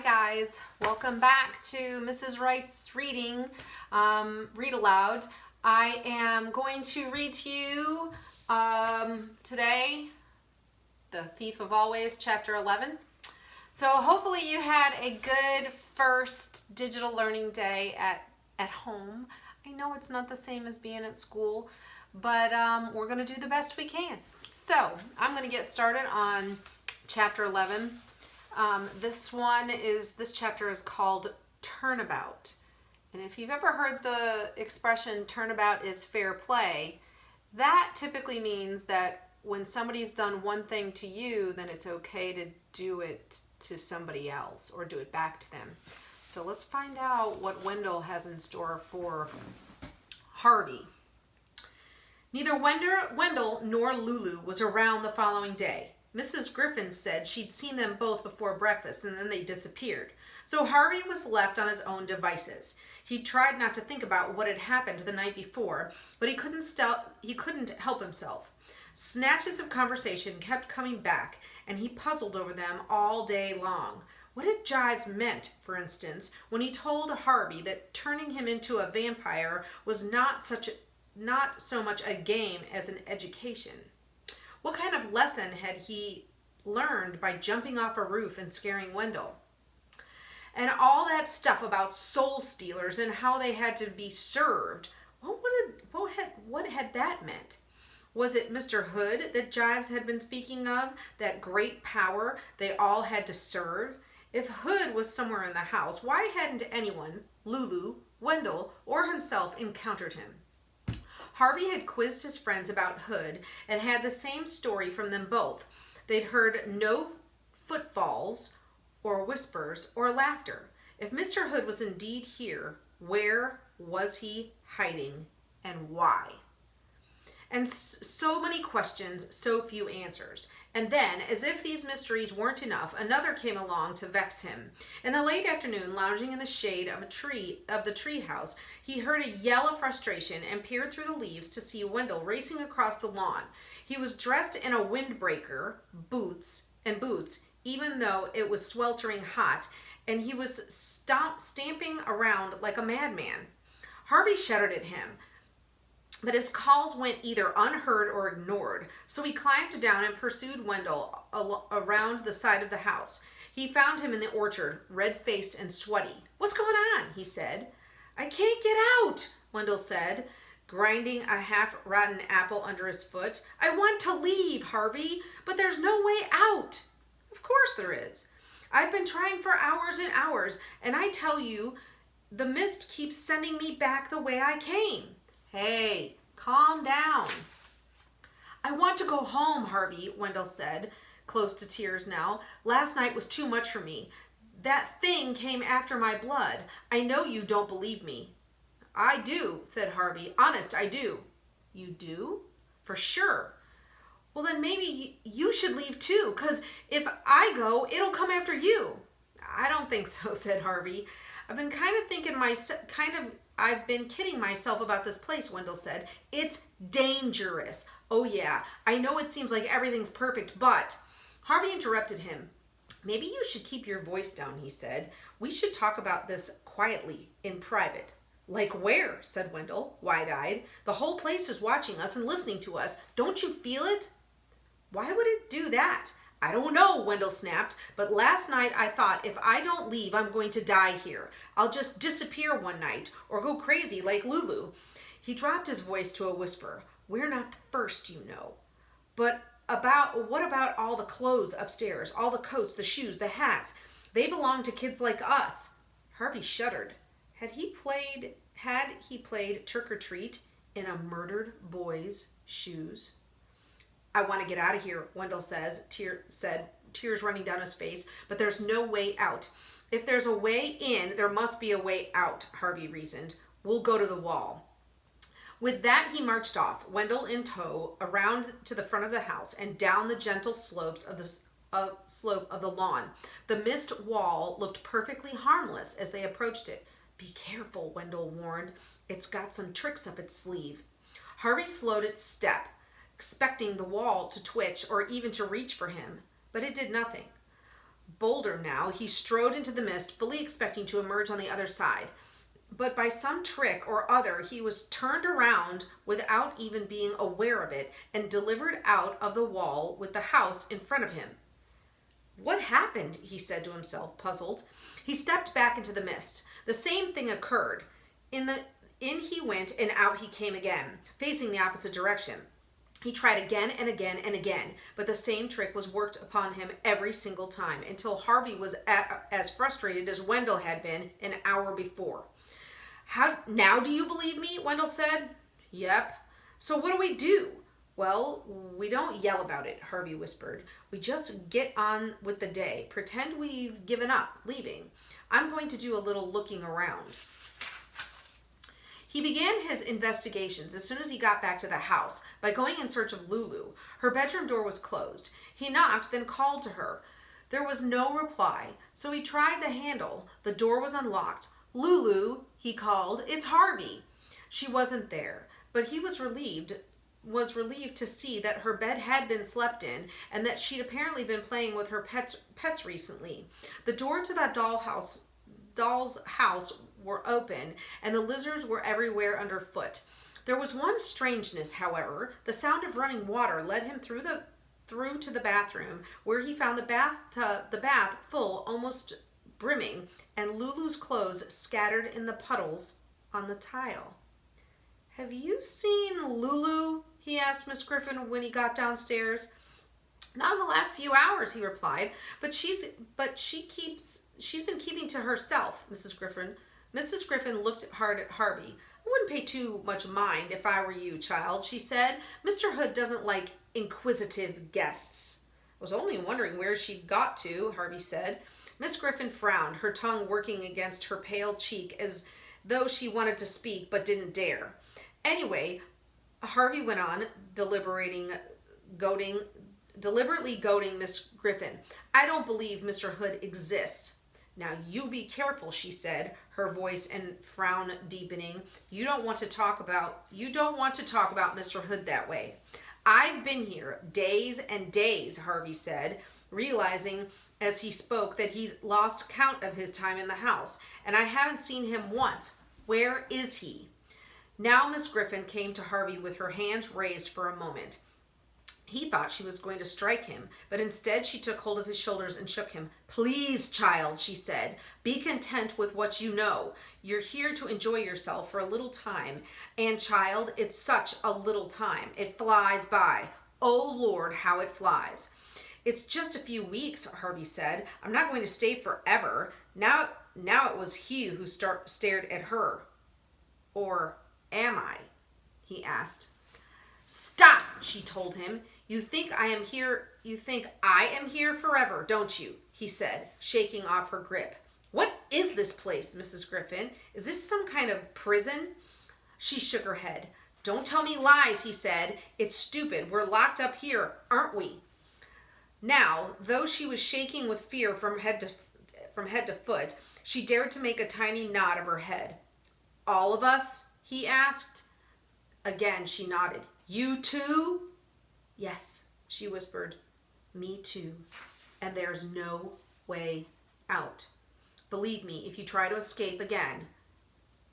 Hi guys, welcome back to Mrs. Wright's reading, Read Aloud. I am going to read to you today, The Thief of Always, chapter 11. So hopefully you had a good first digital learning day at home. I know it's not the same as being at school, but we're going to do the best we can. So I'm going to get started on chapter 11. This chapter is called Turnabout. And if you've ever heard the expression turnabout is fair play, that typically means that when somebody's done one thing to you, then it's okay to do it to somebody else or do it back to them. So let's find out what Wendell has in store for Harvey. Neither Wendell nor Lulu was around the following day. Mrs. Griffin said she'd seen them both before breakfast and then they disappeared. So Harvey was left on his own devices. He tried not to think about what had happened the night before, but he couldn't help himself. Snatches of conversation kept coming back, and he puzzled over them all day long. What had Jives meant, for instance, when he told Harvey that turning him into a vampire was not so much a game as an education? What kind of lesson had he learned by jumping off a roof and scaring Wendell? And all that stuff about soul stealers and how they had to be served, what had that meant? Was it Mr. Hood that Jives had been speaking of, that great power they all had to serve? If Hood was somewhere in the house, why hadn't anyone, Lulu, Wendell, or himself, encountered him? Harvey had quizzed his friends about Hood and had the same story from them both. They'd heard no footfalls or whispers or laughter. If Mr. Hood was indeed here, where was he hiding and why? And so many questions, so few answers. And then, as if these mysteries weren't enough, another came along to vex him. In the late afternoon, lounging in the shade of the tree house, he heard a yell of frustration and peered through the leaves to see Wendell racing across the lawn. He was dressed in a windbreaker, boots, even though it was sweltering hot, and he was stamping around like a madman. Harvey shouted at him, but his calls went either unheard or ignored, so he climbed down and pursued Wendell around the side of the house. He found him in the orchard, red-faced and sweaty. "What's going on?" he said. "I can't get out," Wendell said, grinding a half-rotten apple under his foot. "I want to leave, Harvey, but there's no way out." "Of course there is. I've been trying for hours and hours, and I tell you, the mist keeps sending me back the way I came." "Hey, calm down." "I want to go home, Harvey," Wendell said, close to tears now. "Last night was too much for me. That thing came after my blood. I know you don't believe me." "I do," said Harvey. "Honest, I do." "You do?" "For sure." "Well, then maybe you should leave too, because if I go, it'll come after you." "I don't think so," said Harvey. I've been kidding myself about this place," Wendell said. "It's dangerous." "Oh yeah, I know it seems like everything's perfect, but..." Harvey interrupted him. "Maybe you should keep your voice down," he said. "We should talk about this quietly, in private." "Like where?" said Wendell, wide-eyed. "The whole place is watching us and listening to us. Don't you feel it?" "Why would it do that?" "I don't know," Wendell snapped, "but last night I thought if I don't leave, I'm going to die here. I'll just disappear one night or go crazy like Lulu." He dropped his voice to a whisper. "We're not the first, you know. But what about all the clothes upstairs, all the coats, the shoes, the hats? They belong to kids like us." Harvey shuddered. Had he played trick-or-treat in a murdered boy's shoes? "I want to get out of here," Wendell said, tears running down his face, "but there's no way out." "If there's a way in, there must be a way out," Harvey reasoned. "We'll go to the wall." With that, he marched off, Wendell in tow, around to the front of the house and down the gentle slope of the lawn. The mist wall looked perfectly harmless as they approached it. "Be careful," Wendell warned. "It's got some tricks up its sleeve." Harvey slowed its step, expecting the wall to twitch or even to reach for him, but it did nothing. Bolder now, he strode into the mist, fully expecting to emerge on the other side. But by some trick or other, he was turned around without even being aware of it and delivered out of the wall with the house in front of him. What happened? He said to himself, puzzled. He stepped back into the mist. The same thing occurred. In he went and out he came again, facing the opposite direction. He tried again and again and again, but the same trick was worked upon him every single time until Harvey was as frustrated as Wendell had been an hour before. Now do you believe me? Wendell said. Yep. So what do we do? Well, we don't yell about it, Harvey whispered. We just get on with the day. Pretend we've given up, leaving. I'm going to do a little looking around. He began his investigations as soon as he got back to the house by going in search of Lulu. Her bedroom door was closed. He knocked, then called to her. There was no reply, so he tried the handle. The door was unlocked. Lulu, he called, it's Harvey. She wasn't there, but he was relieved to see that her bed had been slept in and that she'd apparently been playing with her pets recently. The door to that doll's house were open, and the lizards were everywhere underfoot. There was one strangeness, however. The sound of running water led him through to the bathroom, where he found the bath full, almost brimming, and Lulu's clothes scattered in the puddles on the tile. Have you seen Lulu? He asked Miss Griffin when he got downstairs. Not in the last few hours, he replied, but she's been keeping to herself, Mrs. Griffin. Mrs. Griffin looked hard at Harvey. I wouldn't pay too much mind if I were you, child, she said. Mr. Hood doesn't like inquisitive guests. I was only wondering where she'd got to, Harvey said. Miss Griffin frowned, her tongue working against her pale cheek as though she wanted to speak but didn't dare. Anyway, Harvey went on, deliberately goading Miss Griffin. I don't believe Mr. Hood exists. Now you be careful, she said, her voice and frown deepening. You don't want to talk about Mr. Hood that way. I've been here days and days, Harvey said, realizing as he spoke that he'd lost count of his time in the house, and I haven't seen him once. Where is he? Now Miss Griffin came to Harvey with her hands raised for a moment. He thought she was going to strike him, but instead she took hold of his shoulders and shook him. Please, child, she said, be content with what you know. You're here to enjoy yourself for a little time. And, child, it's such a little time. It flies by. Oh, Lord, how it flies. It's just a few weeks, Harvey said. I'm not going to stay forever. Now it was he who stared at her. Or am I? He asked. Stop, she told him. You think I am here forever, don't you? He said, shaking off her grip. What is this place, Mrs. Griffin? Is this some kind of prison? She shook her head. Don't tell me lies, he said. It's stupid. We're locked up here, aren't we? Now, though she was shaking with fear from head to foot, she dared to make a tiny nod of her head. All of us? He asked. Again, she nodded. You too? Yes, she whispered. Me too. And there's no way out. Believe me, if you try to escape again,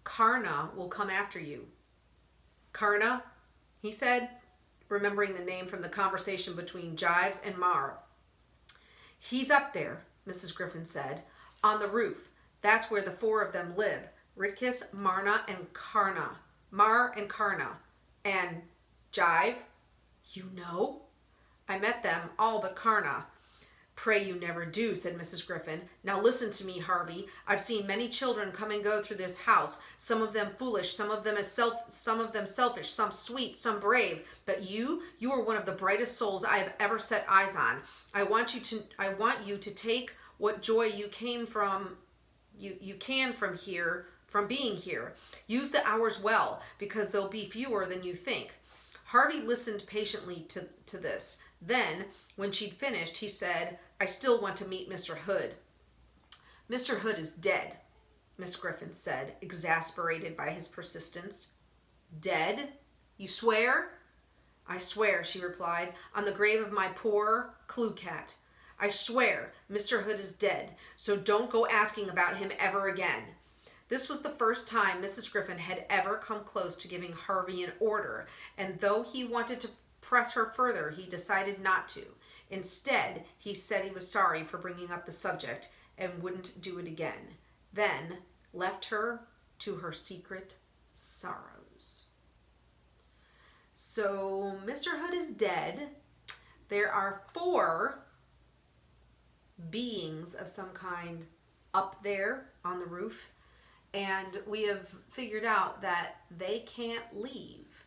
Karna will come after you. Karna? He said, remembering the name from the conversation between Jives and Mar. He's up there, Mrs. Griffin said, on the roof. That's where the four of them live. Ritkus, Marna, and Karna. Mar and Karna. And Jive? You know? I met them, all but Karna. Pray you never do, said Mrs. Griffin. Now listen to me, Harvey. I've seen many children come and go through this house, some of them foolish, some of them selfish, some sweet, some brave. But you are one of the brightest souls I have ever set eyes on. I want you to take what joy you can from being here. Use the hours well, because there'll be fewer than you think. Harvey listened patiently to this. Then, when she'd finished, he said, I still want to meet Mr. Hood. Mr. Hood is dead, Miss Griffin said, exasperated by his persistence. Dead? You swear? I swear, she replied, on the grave of my poor Clue Cat. I swear, Mr. Hood is dead, so don't go asking about him ever again. This was the first time Mrs. Griffin had ever come close to giving Harvey an order, and though he wanted to press her further, he decided not to. Instead, he said he was sorry for bringing up the subject and wouldn't do it again, then left her to her secret sorrows. So, Mr. Hood is dead. There are 4 beings of some kind up there on the roof, and we have figured out that they can't leave.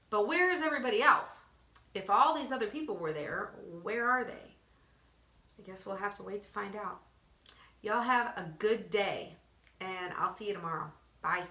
But where is everybody else? If all these other people were there, where are they? I guess we'll have to wait to find out. Y'all have a good day, and I'll see you tomorrow. Bye.